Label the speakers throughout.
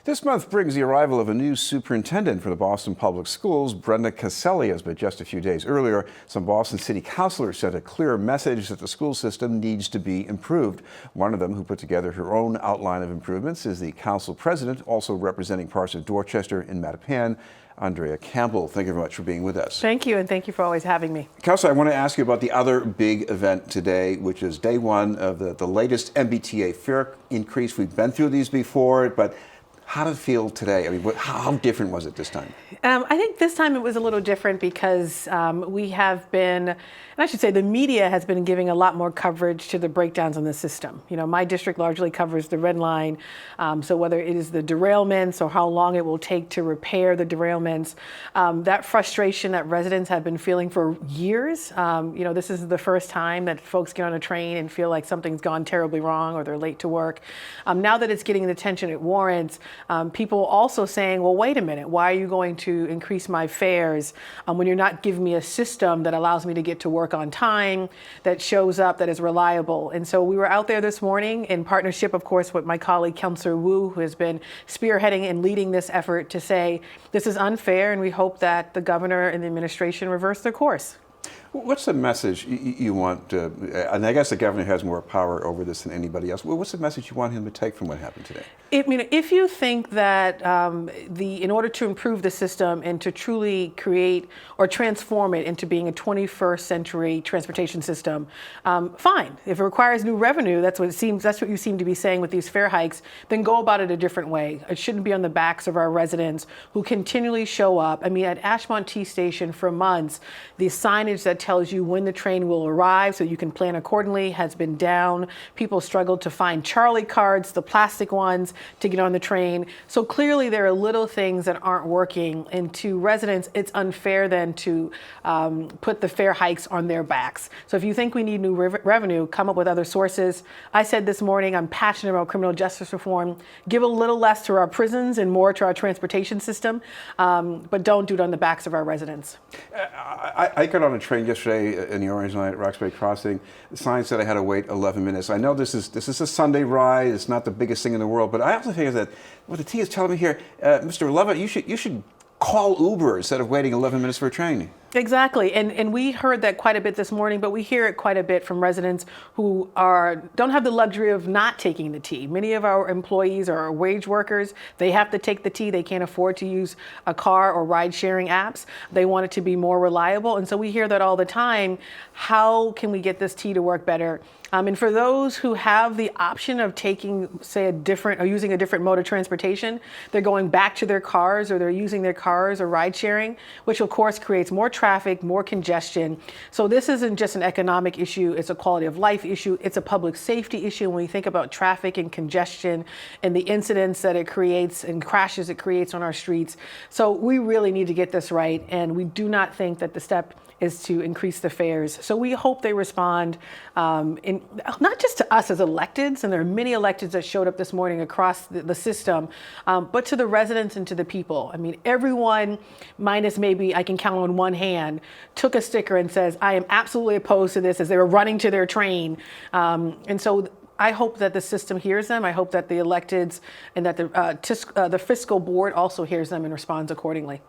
Speaker 1: This month brings the arrival of a new superintendent for the Boston Public Schools, Brenda Cassellias, but just a few days earlier, some Boston City councilors sent a clear message that the school system needs to be improved. One of them, who put together her own outline of improvements, is the council president, also representing parts of Dorchester and Mattapan, Andrea Campbell. Thank you very much for being with us.
Speaker 2: Thank you, and thank you for always having me.
Speaker 1: Councilor, I want to ask you about the other big event today, which is day one of the latest MBTA fare increase. We've been through these before, but how did it feel today? I mean, how different was it this time?
Speaker 2: I think this time it was a little different because we have been, and I should say the media has been giving a lot more coverage to the breakdowns in the system. You know, my district largely covers the red line, so whether it is the derailments or how long it will take to repair the derailments, that frustration that residents have been feeling for years. You know, this is the first time that folks get on a train and feel like something's gone terribly wrong or they're late to work. Now that it's getting the attention it warrants, people also saying, well, wait a minute, why are you going to increase my fares when you're not giving me a system that allows me to get to work on time, that shows up, that is reliable? And so we were out there this morning in partnership, of course, with my colleague, Councilor Wu, who has been spearheading and leading this effort to say this is unfair, and we hope that the governor and the administration reverse their course.
Speaker 1: What's the message you want, and I guess the governor has more power over this than anybody else, what's the message you want him to take from what happened today?
Speaker 2: If you think that in order to improve the system and to truly create or transform it into being a 21st century transportation system, fine. If it requires new revenue, that's what you seem to be saying with these fare hikes, then go about it a different way. It shouldn't be on the backs of our residents who continually show up. I mean, at Ashmont T Station for months, the signage that tells you when the train will arrive so you can plan accordingly has been down. People struggle to find Charlie cards, the plastic ones, to get on the train. So clearly there are little things that aren't working, and to residents it's unfair then to put the fare hikes on their backs. So if you think we need new revenue, come up with other sources. I said this morning I'm passionate about criminal justice reform. Give a little less to our prisons and more to our transportation system, but don't do it on the backs of our residents.
Speaker 1: I got on a train yesterday in the Orange Line at Roxbury Crossing. The sign said I had to wait 11 minutes. I know this is a Sunday ride. It's not the biggest thing in the world, but I also think that what the T is telling me here, Mr. Levitt, you should call Uber instead of waiting 11 minutes for a train.
Speaker 2: Exactly, and we heard that quite a bit this morning, but we hear it quite a bit from residents who don't have the luxury of not taking the T. Many of our employees are wage workers. They have to take the T. They can't afford to use a car or ride-sharing apps. They want it to be more reliable, and so we hear that all the time. How can we get this T to work better? And for those who have the option of taking, say, using a different mode of transportation, they're going back to their cars, or they're using their cars or ride sharing, which of course creates more traffic, more congestion. So this isn't just an economic issue, it's a quality of life issue, it's a public safety issue when we think about traffic and congestion and the incidents that it creates and crashes it creates on our streets. So we really need to get this right, and we do not think that the step is to increase the fares. So we hope they respond, not just to us as electeds, and there are many electeds that showed up this morning across the system, but to the residents and to the people. I mean, everyone, minus maybe I can count on one hand, took a sticker and says, I am absolutely opposed to this, as they were running to their train. And so I hope that the system hears them. I hope that the electeds and that the fiscal board also hears them and responds accordingly.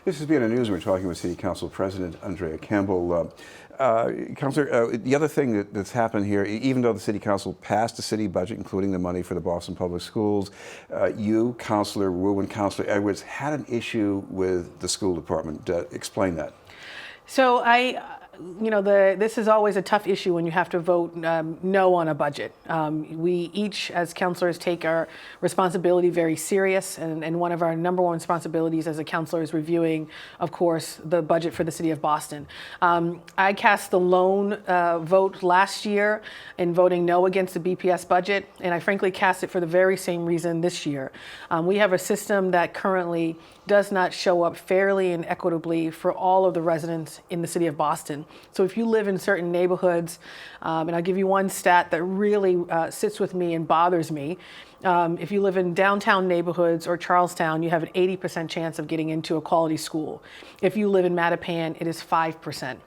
Speaker 1: This has been news. We're talking with City Council President Andrea Campbell. Councilor, the other thing that's happened here, even though the City Council passed the city budget, including the money for the Boston Public Schools, you, Councilor Wu, and Councilor Edwards had an issue with the school department. Explain that.
Speaker 2: So this is always a tough issue when you have to vote no on a budget. We each, as councilors, take our responsibility very serious, and one of our number one responsibilities as a councilor is reviewing, of course, the budget for the city of Boston. I cast the lone vote last year in voting no against the BPS budget, and I frankly cast it for the very same reason this year. We have a system that currently does not show up fairly and equitably for all of the residents in the city of Boston. So if you live in certain neighborhoods, and I'll give you one stat that really sits with me and bothers me. If you live in downtown neighborhoods or Charlestown, you have an 80% chance of getting into a quality school. If you live in Mattapan, it is 5%.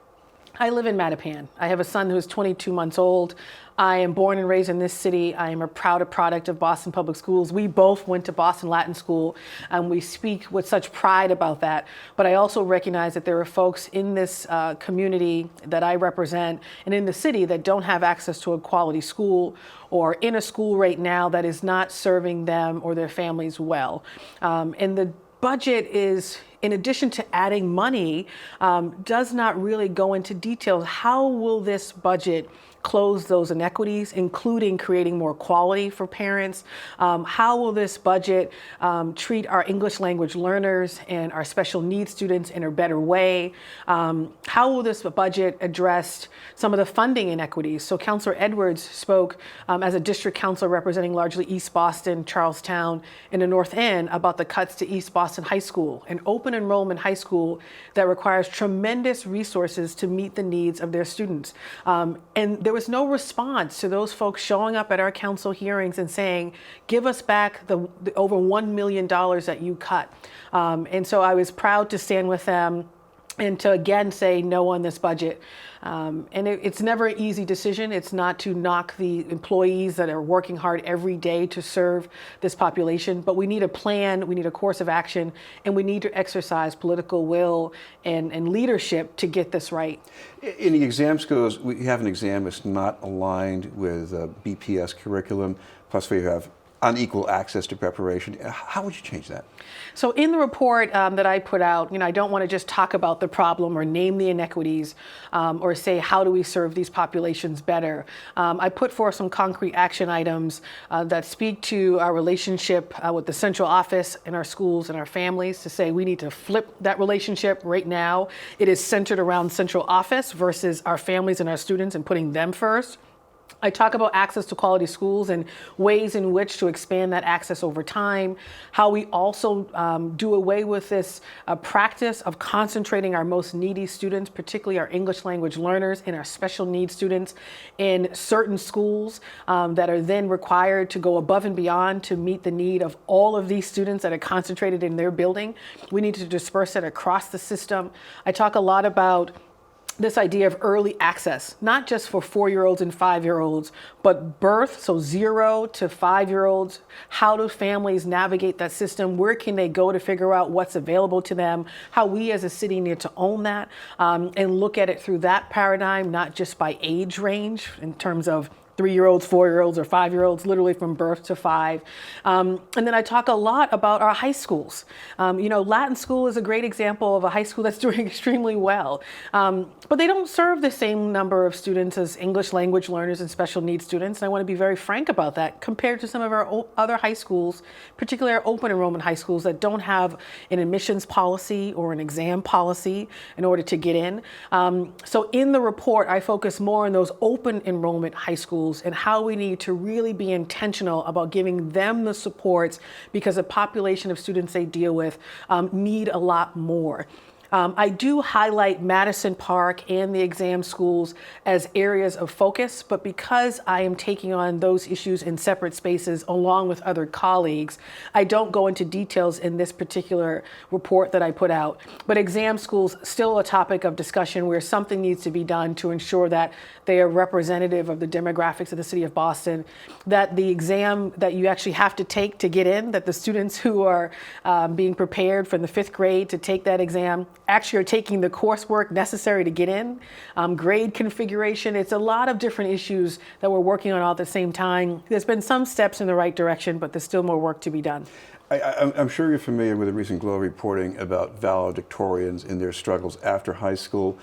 Speaker 2: I live in Mattapan. I have a son who is 22 months old. I am born and raised in this city. I am a proud product of Boston Public Schools. We both went to Boston Latin School, and we speak with such pride about that. But I also recognize that there are folks in this community that I represent and in the city that don't have access to a quality school, or in a school right now that is not serving them or their families well. And the budget is, in addition to adding money, does not really go into details. How will this budget close those inequities, including creating more quality for parents? How will this budget treat our English language learners and our special needs students in a better way? How will this budget address some of the funding inequities? So Councilor Edwards spoke as a district councilor representing largely East Boston, Charlestown, and the North End about the cuts to East Boston High School, an open enrollment high school that requires tremendous resources to meet the needs of their students. And there was no response to those folks showing up at our council hearings and saying, give us back the over $1 million that you cut. And so I was proud to stand with them and to again say no on this budget. And it's never an easy decision. It's not to knock the employees that are working hard every day to serve this population, but we need a plan, we need a course of action, and we need to exercise political will and leadership to get this right.
Speaker 1: In the exam schools, we have an exam that's not aligned with BPS curriculum, plus we have unequal access to preparation. How would you change that?
Speaker 2: So in the report that I put out, I don't want to just talk about the problem or name the inequities or say how do we serve these populations better. I put forth some concrete action items that speak to our relationship with the central office in our schools and our families, to say we need to flip that relationship right now. It is centered around central office versus our families and our students and putting them first. I talk about access to quality schools and ways in which to expand that access over time, how we also do away with this practice of concentrating our most needy students, particularly our English language learners and our special needs students, in certain schools that are then required to go above and beyond to meet the need of all of these students that are concentrated in their building. We need to disperse it across the system. I talk a lot about this idea of early access, not just for 4-year-olds and 5-year-olds, but birth, so 0 to 5-year-olds. How do families navigate that system? Where can they go to figure out what's available to them? How we as a city need to own that and look at it through that paradigm, not just by age range in terms of 3-year-olds, 4-year-olds, or 5-year-olds, literally from birth to 5. And then I talk a lot about our high schools. Latin school is a great example of a high school that's doing extremely well. But they don't serve the same number of students as English language learners and special needs students. And I want to be very frank about that compared to some of our other high schools, particularly our open enrollment high schools that don't have an admissions policy or an exam policy in order to get in. So in the report, I focus more on those open enrollment high schools and how we need to really be intentional about giving them the supports, because the population of students they deal with need a lot more. I do highlight Madison Park and the exam schools as areas of focus, but because I am taking on those issues in separate spaces along with other colleagues, I don't go into details in this particular report that I put out. But exam schools, still a topic of discussion where something needs to be done to ensure that they are representative of the demographics of the city of Boston, that the exam that you actually have to take to get in, that the students who are being prepared from the 5th grade to take that exam actually are taking the coursework necessary to get in, grade configuration. It's a lot of different issues that we're working on all at the same time. There's been some steps in the right direction, but there's still more work to be done.
Speaker 1: I'm sure you're familiar with the recent Glow reporting about valedictorians and their struggles after high school,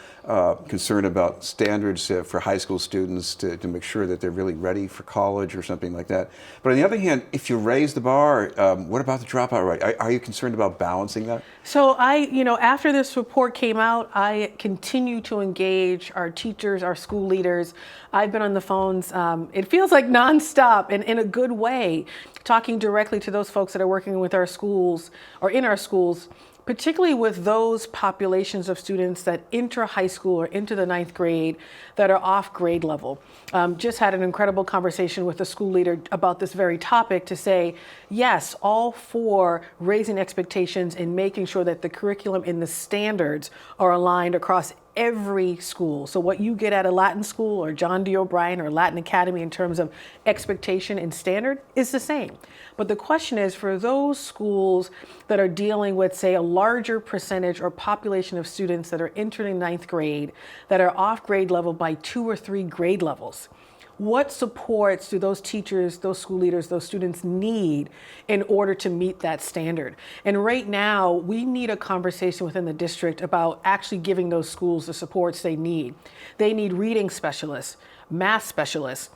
Speaker 1: concern about standards for high school students to make sure that they're really ready for college or something like that. But on the other hand, if you raise the bar, what about the dropout rate? Are you concerned about balancing that? So
Speaker 2: after this report came out, I continue to engage our teachers, our school leaders. I've been on the phones, it feels like nonstop and in a good way, talking directly to those folks that are working with our schools or in our schools, particularly with those populations of students that enter high school or into the 9th grade that are off grade level. Just had an incredible conversation with a school leader about this very topic to say, yes, all for raising expectations and making sure that the curriculum and the standards are aligned across every school. So what you get at a Latin school or John D. O'Brien or Latin Academy in terms of expectation and standard is the same. But the question is, for those schools that are dealing with, say, a larger percentage or population of students that are entering ninth grade that are off grade level by 2 or 3 grade levels, what supports do those teachers, those school leaders, those students need in order to meet that standard? And right now, we need a conversation within the district about actually giving those schools the supports they need. They need reading specialists, math specialists.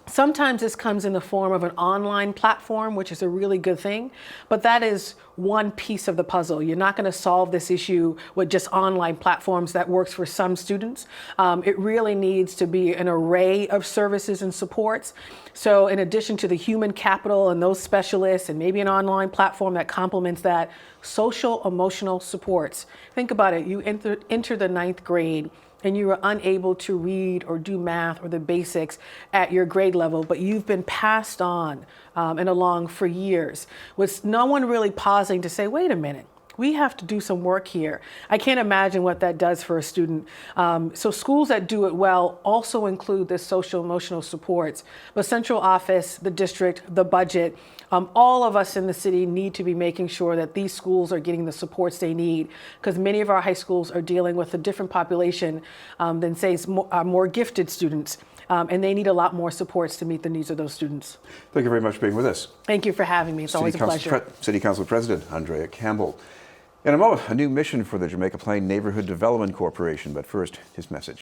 Speaker 2: Sometimes this comes in the form of an online platform, which is a really good thing, but that is one piece of the puzzle. You're not going to solve this issue with just online platforms. That works for some students. It really needs to be an array of services and supports. So in addition to the human capital and those specialists and maybe an online platform that complements that, social emotional supports. Think about it. You enter the ninth grade and you are unable to read or do math or the basics at your grade level, but you've been passed on and along for years, with no one really pausing to say, wait a minute, we have to do some work here. I can't imagine what that does for a student. So schools that do it well also include the social emotional supports. But central office, the district, the budget, all of us in the city need to be making sure that these schools are getting the supports they need, because many of our high schools are dealing with a different population than, say, more gifted students. And they need a lot more supports to meet the needs of those students.
Speaker 1: Thank you very much for being with us.
Speaker 2: Thank you for having me. It's always a pleasure.
Speaker 1: City Council President Andrea Campbell. In a moment, a new mission for the Jamaica Plain Neighborhood Development Corporation. But first, his message.